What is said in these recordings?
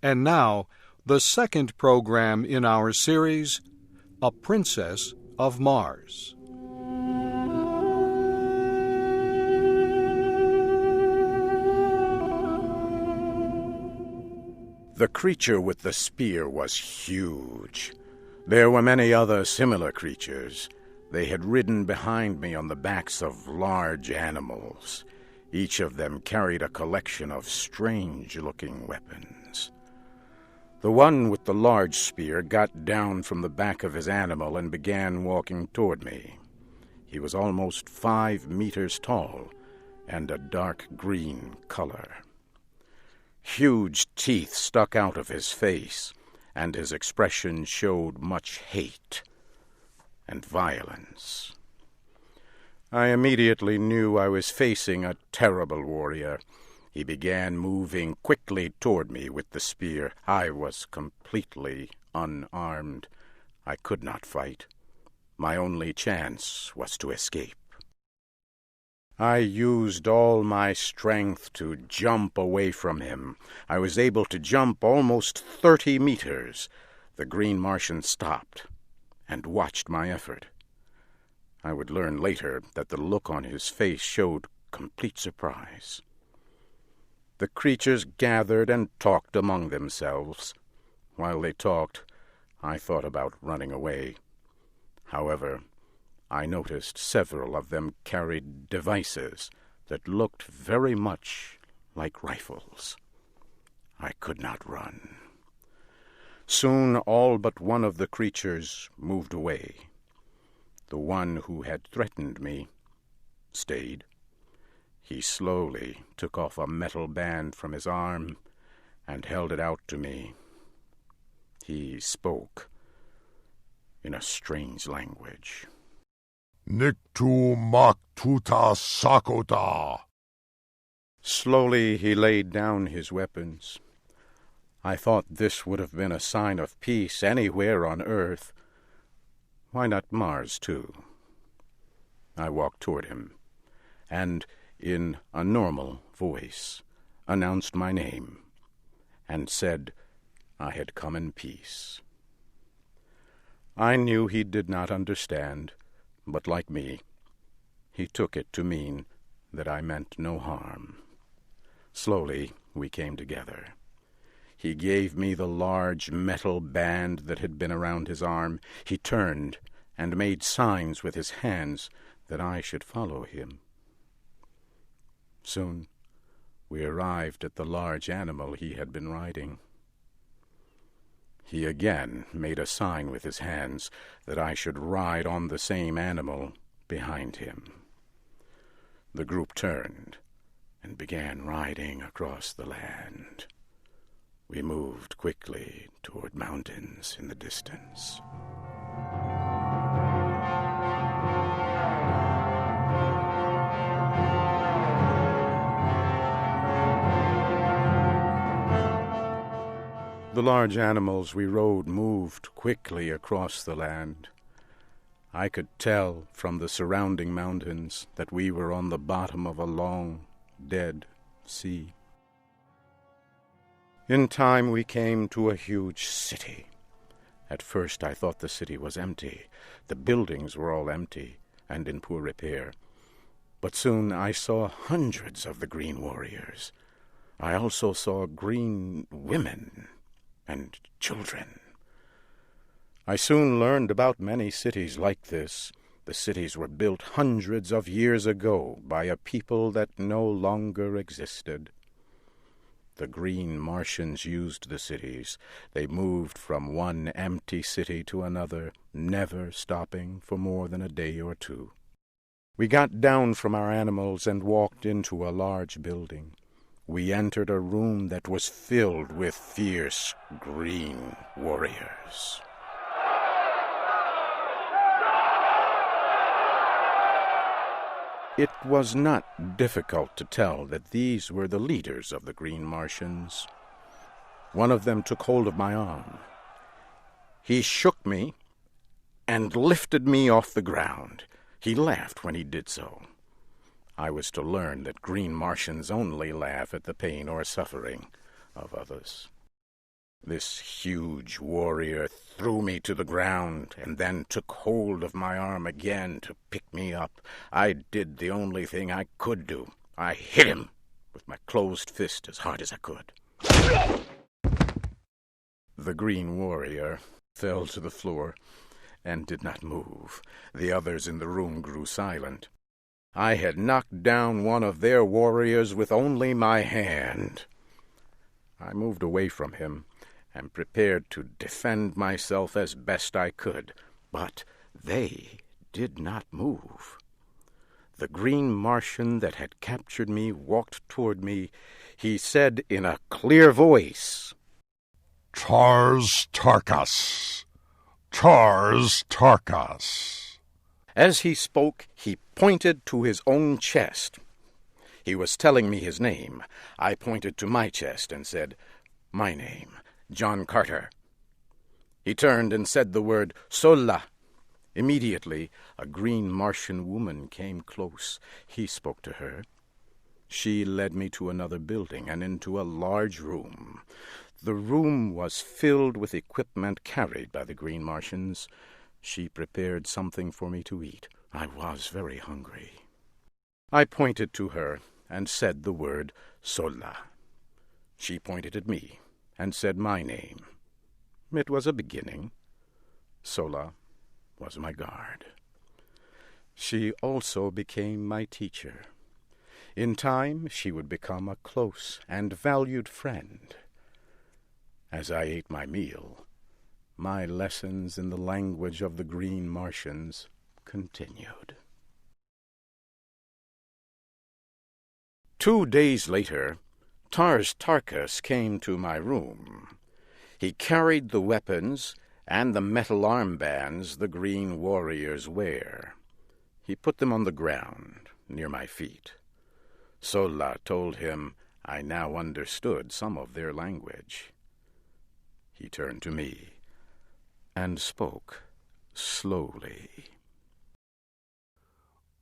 And now, the second program in our series, A Princess of Mars. The creature with the spear was huge. There were many other similar creatures. They had ridden behind me on the backs of large animals. Each of them carried a collection of strange-looking weapons. The one with the large spear got down from the back of his animal and began walking toward me. He was almost 5 meters tall and a dark green color. Huge teeth stuck out of his face, and his expression showed much hate and violence. I immediately knew I was facing a terrible warrior. He began moving quickly toward me with the spear. I was completely unarmed. I could not fight. My only chance was to escape. I used all my strength to jump away from him. I was able to jump almost 30 meters. The Green Martian stopped and watched my effort. I would learn later that the look on his face showed complete surprise. The creatures gathered and talked among themselves. While they talked, I thought about running away. However, I noticed several of them carried devices that looked very much like rifles. I could not run. Soon all but one of the creatures moved away. The one who had threatened me stayed. He slowly took off a metal band from his arm and held it out to me. He spoke in a strange language. Niktu maktuta sakota. Slowly he laid down his weapons. I thought this would have been a sign of peace anywhere on Earth. Why not Mars, too? I walked toward him, and in a normal voice announced my name and said I had come in peace. I knew he did not understand, but like me, he took it to mean that I meant no harm. Slowly we came together. He gave me the large metal band that had been around his arm. He turned and made signs with his hands that I should follow him. Soon we arrived at the large animal he had been riding. He again made a sign with his hands that I should ride on the same animal behind him. The group turned and began riding across the land. We moved quickly toward mountains in the distance. The large animals we rode moved quickly across the land. I could tell from the surrounding mountains that we were on the bottom of a long, dead sea. In time we came to a huge city. At first I thought the city was empty. The buildings were all empty and in poor repair. But soon I saw hundreds of the green warriors. I also saw green women and children. I soon learned about many cities like this. The cities were built hundreds of years ago by a people that no longer existed. The Green Martians used the cities. They moved from one empty city to another, never stopping for more than a day or two. We got down from our animals and walked into a large building. We entered a room that was filled with fierce green warriors. It was not difficult to tell that these were the leaders of the Green Martians. One of them took hold of my arm. He shook me and lifted me off the ground. He laughed when he did so. I was to learn that Green Martians only laugh at the pain or suffering of others. This huge warrior threw me to the ground and then took hold of my arm again to pick me up. I did the only thing I could do. I hit him with my closed fist as hard as I could. The green warrior fell to the floor and did not move. The others in the room grew silent. I had knocked down one of their warriors with only my hand. I moved away from him and prepared to defend myself as best I could, but they did not move. The green Martian that had captured me walked toward me. He said in a clear voice, Tars Tarkas. Tars Tarkas. As he spoke, he pointed to his own chest. He was telling me his name. I pointed to my chest and said, My name, John Carter. He turned and said the word, Sola. Immediately, a green Martian woman came close. He spoke to her. She led me to another building and into a large room. The room was filled with equipment carried by the green Martians. She prepared something for me to eat. I was very hungry. I pointed to her and said the word Sola. She pointed at me and said my name. It was a beginning. Sola was my guard. She also became my teacher. In time, she would become a close and valued friend. As I ate my meal, my lessons in the language of the green Martians continued. 2 days later, Tars Tarkas came to my room. He carried the weapons and the metal armbands the green warriors wear. He put them on the ground near my feet. Sola told him I now understood some of their language. He turned to me and spoke slowly.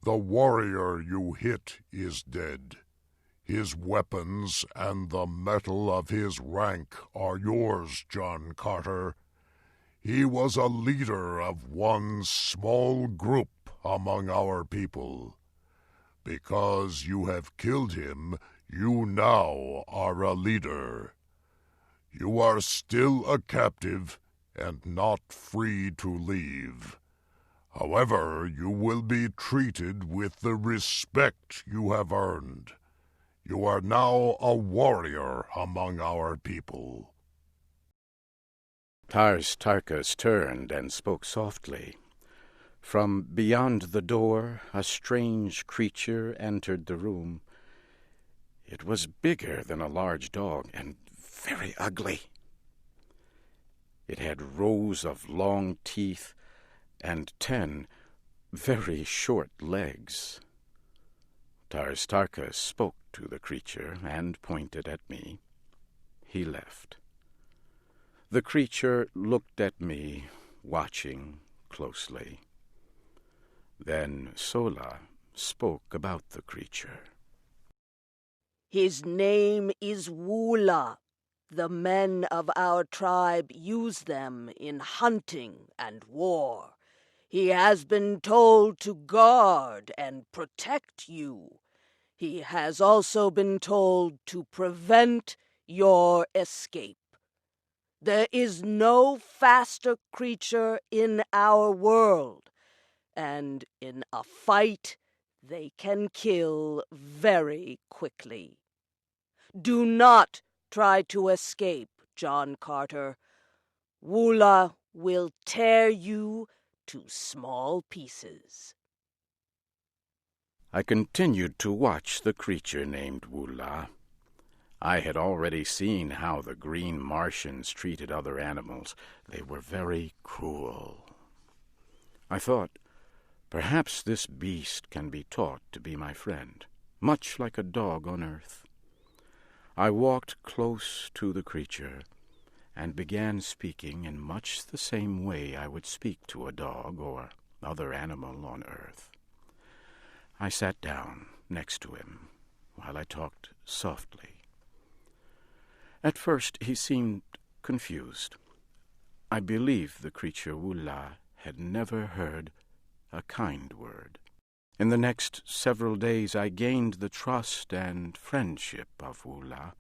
The warrior you hit is dead. His weapons and the metal of his rank are yours, John Carter. He was a leader of one small group among our people. Because you have killed him, you now are a leader. You are still a captive and not free to leave. However, you will be treated with the respect you have earned. You are now a warrior among our people. Tars Tarkas turned and spoke softly. From beyond the door, a strange creature entered the room. It was bigger than a large dog and very ugly. It had rows of long teeth and 10 very short legs. Tars Tarkas spoke to the creature and pointed at me. He left. The creature looked at me, watching closely. Then Sola spoke about the creature. His name is Woola. The men of our tribe use them in hunting and war. He has been told to guard and protect you. He has also been told to prevent your escape. There is no faster creature in our world, and in a fight, they can kill very quickly. Do not try to escape, John Carter. Woola will tear you to small pieces. I continued to watch the creature named Woola. I had already seen how the green Martians treated other animals. They were very cruel. I thought, perhaps this beast can be taught to be my friend, much like a dog on earth. I walked close to the creature and began speaking in much the same way I would speak to a dog or other animal on earth. I sat down next to him while I talked softly. At first he seemed confused. I believe the creature Wula had never heard a kind word. In the next several days I gained the trust and friendship of Wula.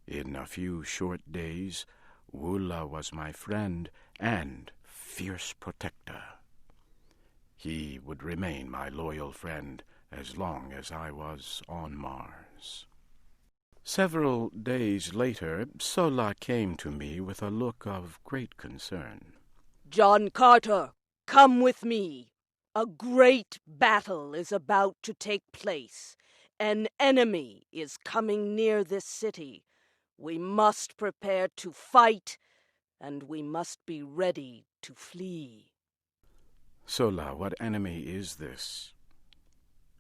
In a few short days, Wula was my friend and fierce protector. He would remain my loyal friend as long as I was on Mars. Several days later, Sola came to me with a look of great concern. John Carter, come with me. A great battle is about to take place. An enemy is coming near this city. We must prepare to fight, and we must be ready to flee. Sola, what enemy is this?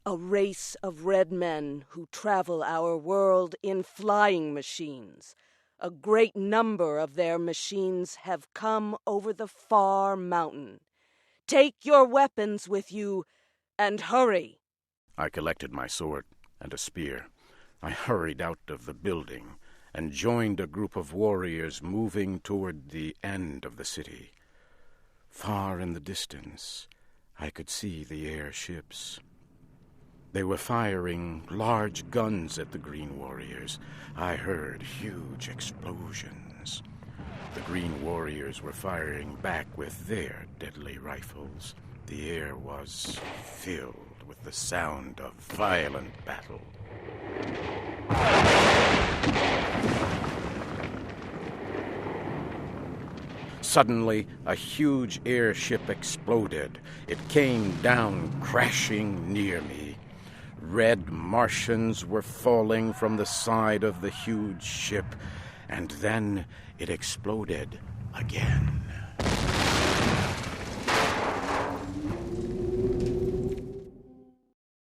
A race of red men who travel our world in flying machines. A great number of their machines have come over the far mountain. Take your weapons with you, and hurry. I collected my sword and a spear. I hurried out of the building and joined a group of warriors moving toward the end of the city. Far in the distance, I could see the airships. They were firing large guns at the Green Warriors. I heard huge explosions. The Green Warriors were firing back with their deadly rifles. The air was filled with the sound of violent battle. Suddenly, a huge airship exploded. It came down crashing near me. Red Martians were falling from the side of the huge ship, and then it exploded again.